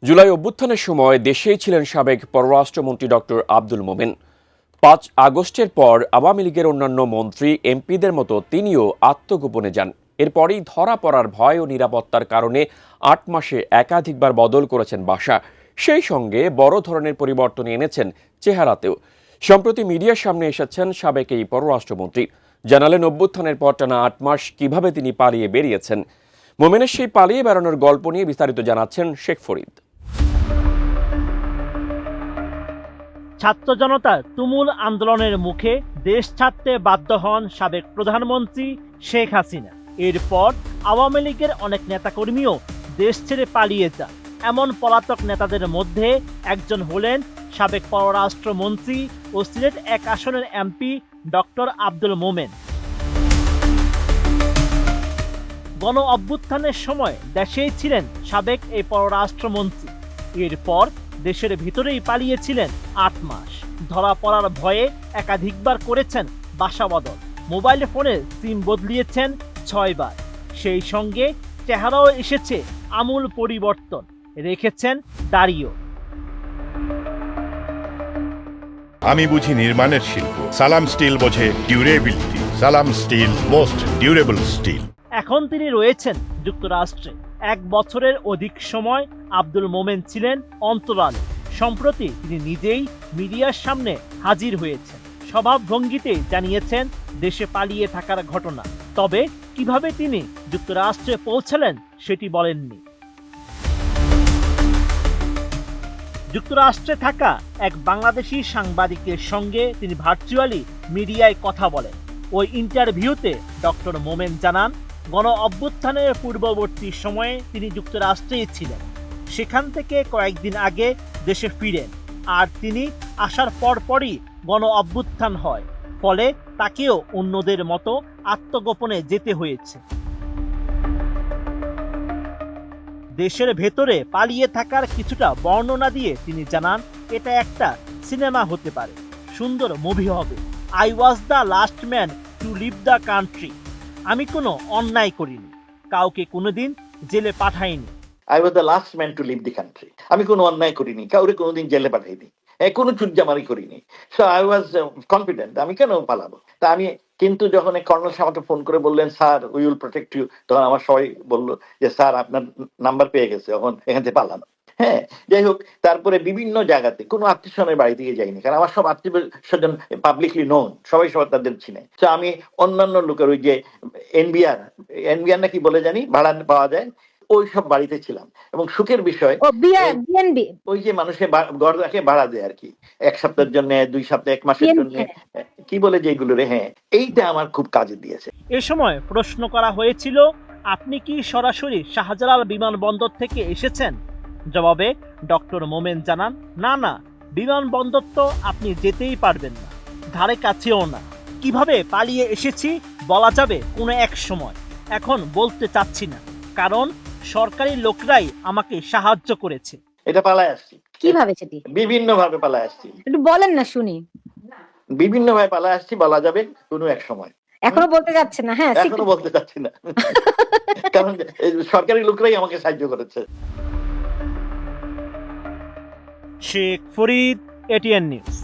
জুলাই অভ্যুত্থানের সময় দেশেই ছিলেন সাবেক পররাষ্ট্রমন্ত্রী ডক্টর আব্দুল মোমেন। ৫ আগস্টের পর আওয়ামী লীগের অন্যান্য মন্ত্রী এমপিদের মতো তিনিও আত্মগোপনে যান। এরপরই ধরা পড়ার ভয় ও নিরাপত্তার কারণে ৮ মাসে একাধিকবার বদল করেছেন বাসা। সেই সঙ্গে বড় ধরনের পরিবর্তন এনেছেন চেহারাতেও। সম্প্রতি মিডিয়ার সামনে এসেছেন সাবেক এই পররাষ্ট্রমন্ত্রী। জানালেন অভ্যুত্থানের পর টানা ৮ মাস কিভাবে তিনি পালিয়ে বেরিয়েছেন। মোমেনের সেই পালিয়ে বেড়ানোর গল্প নিয়ে বিস্তারিত জানাচ্ছেন শেখ ফরিদ। ছাত্র জনতার তুমুল আন্দোলনের মুখে দেশ ছাড়তে বাধ্য হন সাবেক প্রধানমন্ত্রী শেখ হাসিনা। এরপর আওয়ামী লীগের অনেক নেতাকর্মীও দেশ ছেড়ে পালিয়ে যান। এমন পলাতক নেতাদের মধ্যে একজন হলেন সাবেক পররাষ্ট্রমন্ত্রী ও সিলেট ১ আসনের এমপি ডক্টর আব্দুল মোমেন। গণ অভ্যুত্থানের সময় দেশেই ছিলেন সাবেক এই পররাষ্ট্রমন্ত্রী। এরপর দেশের ভিতরেই পালিয়েছিলেন ৮ মাস। ধরা পড়ার ভয়ে একাধিকবার করেছেন বাসা বদল, মোবাইল ফোনের সিম বদলিয়েছেন ৬ বার। সেই সঙ্গে চেহারাও এসেছে আমূল পরিবর্তন, রেখেছেন দাড়িও। আমি বুঝি নির্মাণের শিল্প, সালাম স্টিল বোঝে ডিউরেবিলিটি। সালাম স্টিল, মোস্ট ডিউরেবল স্টিল। এখন তিনি রয়েছেন যুক্তরাষ্ট্রে। ১ বছরের অধিক সময় আব্দুল মোমেন ছিলেন অন্তরালে। সম্প্রতি তিনি নিজেই মিডিয়ার সামনে হাজির হয়েছেন। স্বভাবভঙ্গিতে জানিয়েছেন দেশে পালিয়ে থাকার ঘটনা। তবে কিভাবে তিনি যুক্তরাষ্ট্রে পৌঁছালেন সেটি বলেননি। যুক্তরাষ্ট্রে থাকা এক বাংলাদেশি সাংবাদিকের সঙ্গে তিনি ভার্চুয়ালি মিডিয়ায় কথা বলেন। ওই ইন্টারভিউতে ডক্টর মোমেন জানান, গণ অভ্যুত্থানের পূর্ববর্তী সময়ে তিনি যুক্তরাষ্ট্রেই ছিলেন। সেখান থেকে কয়েকদিন আগে দেশে ফিরেন। আর তিনি আসার পরপরই গণ অভ্যুত্থান হয়। ফলে তাকেও অন্যদের মতো আত্মগোপনে যেতে হয়েছে। দেশের ভেতরে পালিয়ে থাকার কিছুটা বর্ণনা দিয়ে তিনি জানান, এটা একটা সিনেমা হতে পারে, সুন্দর মুভি হবে। I was the last man to leave the country. আমি কোনো অন্যায় করিনি, কাউকে কোনোদিন জেলে পাঠাইনি। I was the last man to leave the country. আমি কোনো অন্যায় করিনি, কাউরে কোনোদিন জেলে পাঠাইনি, কোনো চুটজামারি করিনি। সো আই ওয়াজ কনফিডেন্ট, আমি কেন পালাবো। তা আমি কিন্তু যখন কর্নেল আমাকে ফোন করে বললেন, sir we will protect you, তখন আমার সবাই বললো যে স্যার আপনার নাম্বার পেয়ে গেছে, এখন এখান থেকে পালানো। হ্যাঁ, যাই হোক, তারপরে বিভিন্ন জায়গাতে কোনো আত্মীয় স্বজনের বাড়ি থেকে যাইনি, কারণ আমার সব আত্মীয় স্বজন পাবলিকলি নোন, সবাই সবার তাদের চিনে। তো আমি অন্যান্য লোকের ওই যে এনবিআর নাকি বলে জানি ভাড়া পাওয়া যায়, ওই সব বাড়িতে ছিলাম। এবং সুখের বিষয় ওই যে মানুষের ঘর রাখে ভাড়া দেয় আর কি, ১ সপ্তাহের জন্য, ২ সপ্তাহ, ১ মাসের জন্য, কি বলে যেগুলো রে, হ্যাঁ, এইটা আমার খুব কাজে দিয়েছে। এ সময় প্রশ্ন করা হয়েছিল, আপনি কি সরাসরি শাহজালাল বিমানবন্দর থেকে এসেছেন? জবাবে ডক্টর মোমেন জানান, না, বিমানবন্দর তো আপনি যেতেই পারবেন না, ধারে কাছেও না। কিভাবে পালিয়ে এসেছি বলা যাবে কোনো এক সময়, এখন বলতে চাচ্ছি না, কারণ সরকারি লোকরাই আমাকে সাহায্য করেছে। এটা পালায় আসছি। কিভাবে সেটি? বিভিন্ন ভাবে পালায় আসছি। একটু বলেন না শুনি। বিভিন্ন ভাবে পালায় আসছি বলা যাবে কোনো এক সময়। এখনো বলতে যাচ্ছে না? হ্যাঁ, এখনো বলতে চাচ্ছি না, কারণ সরকারি লোকরাই আমাকে সাহায্য করেছে। Sheikh Farid, ATN news.